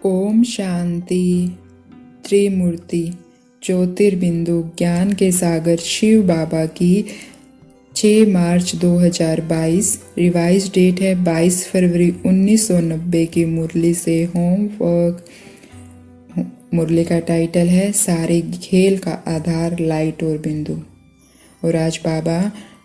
ओम शांति। त्रिमूर्ति ज्योतिर्बिंदु ज्ञान के सागर शिव बाबा की 6 मार्च 2022 रिवाइज डेट है 22 फरवरी 1990 की मुरली से होमवर्क। मुरली का टाइटल है सारे खेल का आधार लाइट और बिंदु। और आज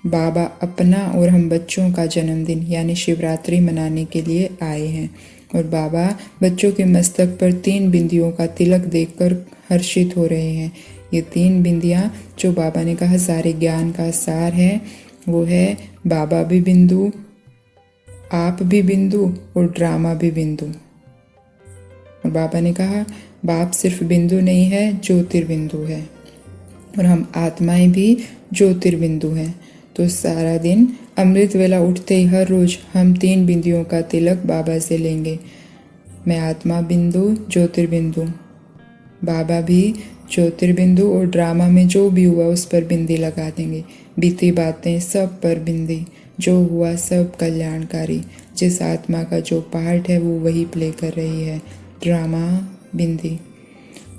बाबा अपना और हम बच्चों का जन्मदिन यानी शिवरात्रि मनाने के लिए आए हैं। और बाबा बच्चों के मस्तक पर 3 बिंदियों का तिलक देखकर हर्षित हो रहे हैं। ये 3 बिंदियां जो बाबा ने कहा सारे ज्ञान का सार है, वो है बाबा भी बिंदु, आप भी बिंदु और ड्रामा भी बिंदु। और बाबा ने कहा बाप सिर्फ बिंदु नहीं है, ज्योतिर्बिंदु है और हम आत्माएं भी ज्योतिर्बिंदु हैं। तो सारा दिन अमृत वेला उठते ही हर रोज हम 3 बिंदियों का तिलक बाबा से लेंगे। मैं आत्मा बिंदु, ज्योतिर्बिंदु, बाबा भी ज्योतिर्बिंदु और ड्रामा में जो भी हुआ उस पर बिंदी लगा देंगे। बीती बातें सब पर बिंदी, जो हुआ सब कल्याणकारी। जिस आत्मा का जो पार्ट है वो वही प्ले कर रही है, ड्रामा बिंदी।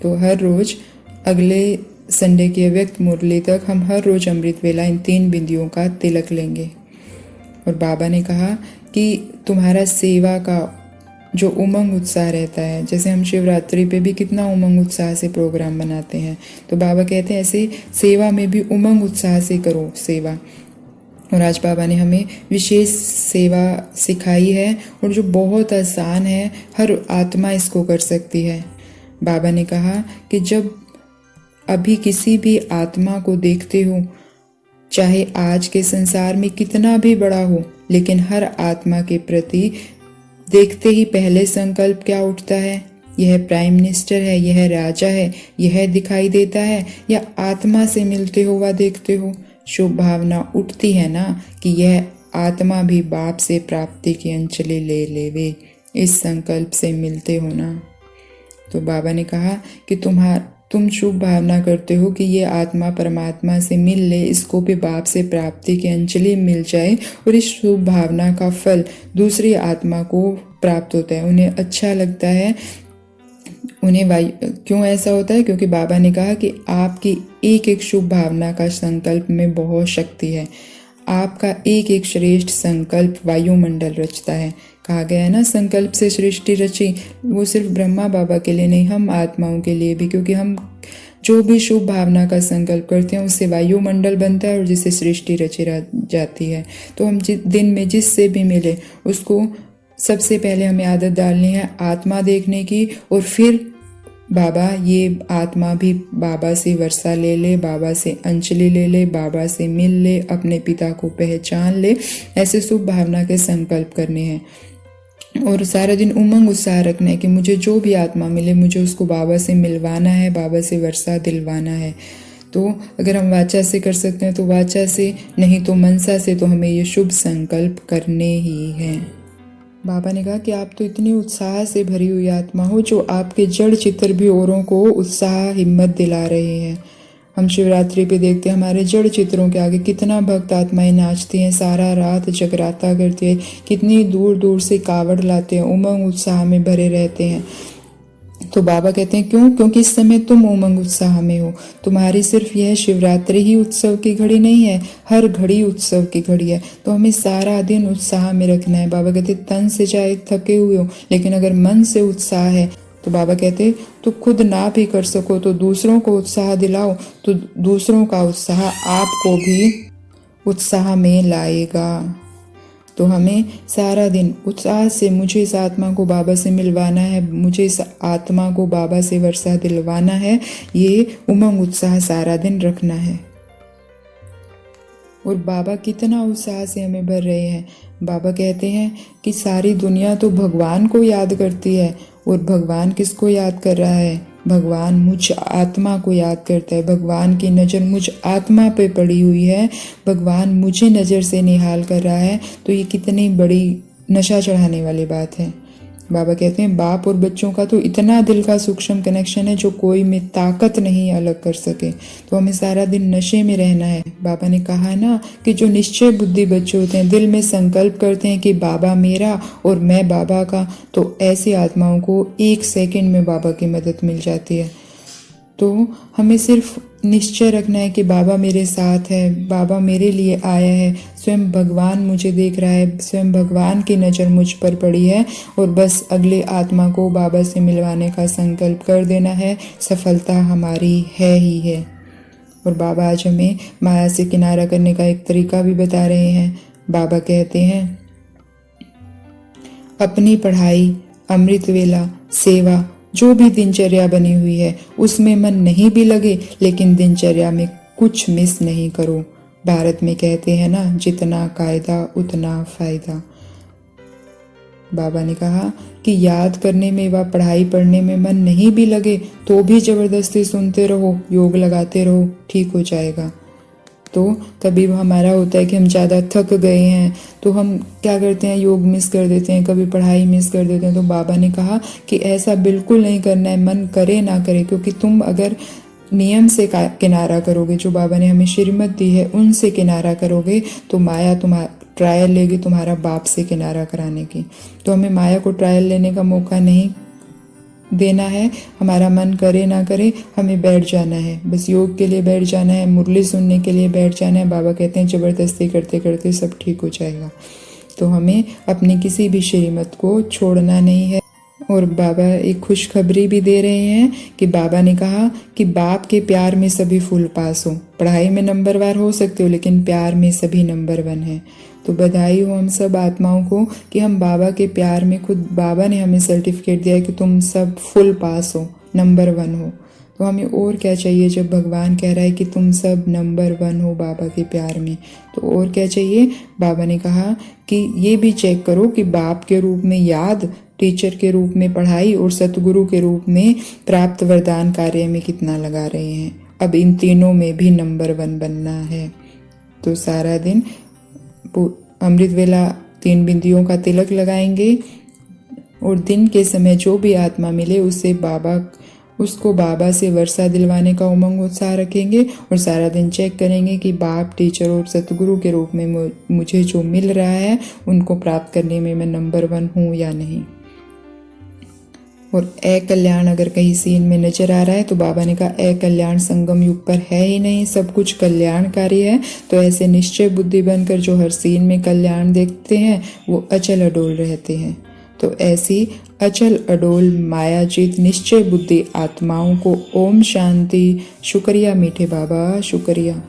तो हर रोज अगले संडे की अव्यक्त मुरली तक हम हर रोज अमृत वेला इन 3 बिंदियों का तिलक लेंगे। और बाबा ने कहा कि तुम्हारा सेवा का जो उमंग उत्साह रहता है, जैसे हम शिवरात्रि पे भी कितना उमंग उत्साह से प्रोग्राम बनाते हैं, तो बाबा कहते हैं ऐसे सेवा में भी उमंग उत्साह से करो सेवा। और आज बाबा ने हमें विशेष सेवा सिखाई है और जो बहुत आसान है, हर आत्मा इसको कर सकती है। बाबा ने कहा कि जब अभी किसी भी आत्मा को देखते हो, चाहे आज के संसार में कितना भी बड़ा हो, लेकिन हर आत्मा के प्रति देखते ही पहले संकल्प क्या उठता है? यह प्राइम मिनिस्टर है, यह राजा है, यह दिखाई देता है, या आत्मा से मिलते हो व देखते हो? शुभ भावना उठती है ना कि यह आत्मा भी बाप से प्राप्ति की अंजलि ले लेवे, इस संकल्प से मिलते हो ना। तो बाबा ने कहा कि तुम शुभ भावना करते हो कि ये आत्मा परमात्मा से मिल ले, इसको भी बाप से प्राप्ति की अंजलि मिल जाए और इस शुभ भावना का फल दूसरी आत्मा को प्राप्त होता है, उन्हें अच्छा लगता है। क्यों ऐसा होता है? क्योंकि बाबा ने कहा कि आपकी एक एक शुभ भावना का संकल्प में बहुत शक्ति है। आपका एक एक श्रेष्ठ संकल्प वायुमंडल रचता है। कहा गया है ना, संकल्प से सृष्टि रची। वो सिर्फ ब्रह्मा बाबा के लिए नहीं, हम आत्माओं के लिए भी, क्योंकि हम जो भी शुभ भावना का संकल्प करते हैं उससे वायुमंडल बनता है और जिससे सृष्टि रची जाती है। तो हम दिन में जिससे भी मिले उसको सबसे पहले हमें आदत डालनी है आत्मा देखने की, और फिर बाबा ये आत्मा भी बाबा से वर्षा ले ले, बाबा से अंजलि ले ले, बाबा से मिल ले, अपने पिता को पहचान ले। ऐसे शुभ भावना के संकल्प करने हैं और सारा दिन उमंग उत्साह रखना है कि मुझे जो भी आत्मा मिले मुझे उसको बाबा से मिलवाना है, बाबा से वर्षा दिलवाना है। तो अगर हम वाचा से कर सकते हैं तो वाचा से, नहीं तो मनसा से, तो हमें ये शुभ संकल्प करने ही हैं। बाबा ने कहा कि आप तो इतनी उत्साह से भरी हुई आत्मा हो जो आपके जड़ चित्र भी औरों को उत्साह हिम्मत दिला रहे हैं। हम शिवरात्रि पे देखते हैं हमारे जड़ चित्रों के आगे कितना भक्त आत्माएं नाचती हैं, सारा रात जगराता करती है, कितनी दूर दूर से कावड़ लाते हैं, उमंग उत्साह में भरे रहते हैं। तो बाबा कहते हैं क्यों? क्योंकि इस समय तुम उमंग उत्साह में हो। तुम्हारी सिर्फ यह शिवरात्रि ही उत्सव की घड़ी नहीं है, हर घड़ी उत्सव की घड़ी है। तो हमें सारा दिन उत्साह में रखना है। बाबा कहते तन से चाहे थके हुए हो, लेकिन अगर मन से उत्साह है तो बाबा कहते तो खुद ना भी कर सको तो दूसरों को उत्साह दिलाओ, तो दूसरों का उत्साह आपको भी उत्साह में लाएगा। तो हमें सारा दिन उत्साह से मुझे इस आत्मा को बाबा से मिलवाना है, मुझे इस आत्मा को बाबा से वर्षा दिलवाना है, ये उमंग उत्साह सारा दिन रखना है। और बाबा कितना उत्साह से हमें भर रहे हैं। बाबा कहते हैं कि सारी दुनिया तो भगवान को याद करती है, और भगवान किसको याद कर रहा है? भगवान मुझ आत्मा को याद करता है। भगवान की नज़र मुझ आत्मा पे पड़ी हुई है, भगवान मुझे नज़र से निहाल कर रहा है। तो ये कितनी बड़ी नशा चढ़ाने वाली बात है। बाबा कहते हैं बाप और बच्चों का तो इतना दिल का सूक्ष्म कनेक्शन है जो कोई में ताकत नहीं अलग कर सके। तो हमें सारा दिन नशे में रहना है। बाबा ने कहा है ना कि जो निश्चय बुद्धि बच्चे होते हैं, दिल में संकल्प करते हैं कि बाबा मेरा और मैं बाबा का, तो ऐसी आत्माओं को 1 सेकंड में बाबा की मदद मिल जाती है। तो हमें सिर्फ निश्चय रखना है कि बाबा मेरे साथ है, बाबा मेरे लिए आया है, स्वयं भगवान मुझे देख रहा है, स्वयं भगवान की नज़र मुझ पर पड़ी है, और बस अगले आत्मा को बाबा से मिलवाने का संकल्प कर देना है। सफलता हमारी है ही है। और बाबा आज हमें माया से किनारा करने का एक तरीका भी बता रहे हैं। बाबा कहते हैं अपनी पढ़ाई, अमृत वेला, सेवा, जो भी दिनचर्या बनी हुई है उसमें मन नहीं भी लगे, लेकिन दिनचर्या में कुछ मिस नहीं करो। भारत में कहते हैं ना, जितना कायदा उतना फायदा। बाबा ने कहा कि याद करने में व पढ़ाई पढ़ने में मन नहीं भी लगे तो भी जबरदस्ती सुनते रहो, योग लगाते रहो, ठीक हो जाएगा। तो कभी हमारा होता है कि हम ज़्यादा थक गए हैं तो हम क्या करते हैं, योग मिस कर देते हैं, कभी पढ़ाई मिस कर देते हैं। तो बाबा ने कहा कि ऐसा बिल्कुल नहीं करना है, मन करे ना करे, क्योंकि तुम अगर नियम से किनारा करोगे, जो बाबा ने हमें श्रीमत दी है उनसे किनारा करोगे, तो माया तुम्हारा ट्रायल लेगी तुम्हारा बाप से किनारा कराने की। तो हमें माया को ट्रायल लेने का मौका नहीं देना है। हमारा मन करे ना करे, हमें बैठ जाना है, बस योग के लिए बैठ जाना है, मुरली सुनने के लिए बैठ जाना है। बाबा कहते हैं जबरदस्ती करते करते सब ठीक हो जाएगा। तो हमें अपनी किसी भी श्रीमत को छोड़ना नहीं है। और बाबा एक खुशखबरी भी दे रहे हैं कि बाबा ने कहा कि बाप के प्यार में सभी फुल पास हो। पढ़ाई में नंबरवार हो सकते हो, लेकिन प्यार में सभी नंबर 1 है। तो बधाई हो हम सब आत्माओं को कि हम बाबा के प्यार में, खुद बाबा ने हमें सर्टिफिकेट दिया है कि तुम सब फुल पास हो, नंबर 1 हो। तो हमें और क्या चाहिए जब भगवान कह रहा है कि तुम सब नंबर 1 हो बाबा के प्यार में। तो और क्या चाहिए। बाबा ने कहा कि ये भी चेक करो कि बाप के रूप में याद, टीचर के रूप में पढ़ाई और सतगुरु के रूप में प्राप्त वरदान कार्य में कितना लगा रहे हैं। अब इन तीनों में भी नंबर 1 बनना है। तो सारा दिन अमृत वेला 3 बिंदियों का तिलक लगाएंगे और दिन के समय जो भी आत्मा मिले उसको बाबा से वर्षा दिलवाने का उमंग उत्साह रखेंगे और सारा दिन चेक करेंगे कि बाप, टीचर और सतगुरु के रूप में मुझे जो मिल रहा है उनको प्राप्त करने में मैं नंबर 1 हूँ या नहीं। और कल्याण अगर कहीं सीन में नजर आ रहा है तो बाबा ने कहा कल्याण संगम युग पर है ही नहीं, सब कुछ कल्याणकारी है। तो ऐसे निश्चय बुद्धि बनकर जो हर सीन में कल्याण देखते हैं वो अचल अडोल रहते हैं। तो ऐसी अचल अडोल मायाजीत निश्चय बुद्धि आत्माओं को ओम शांति। शुक्रिया मीठे बाबा, शुक्रिया।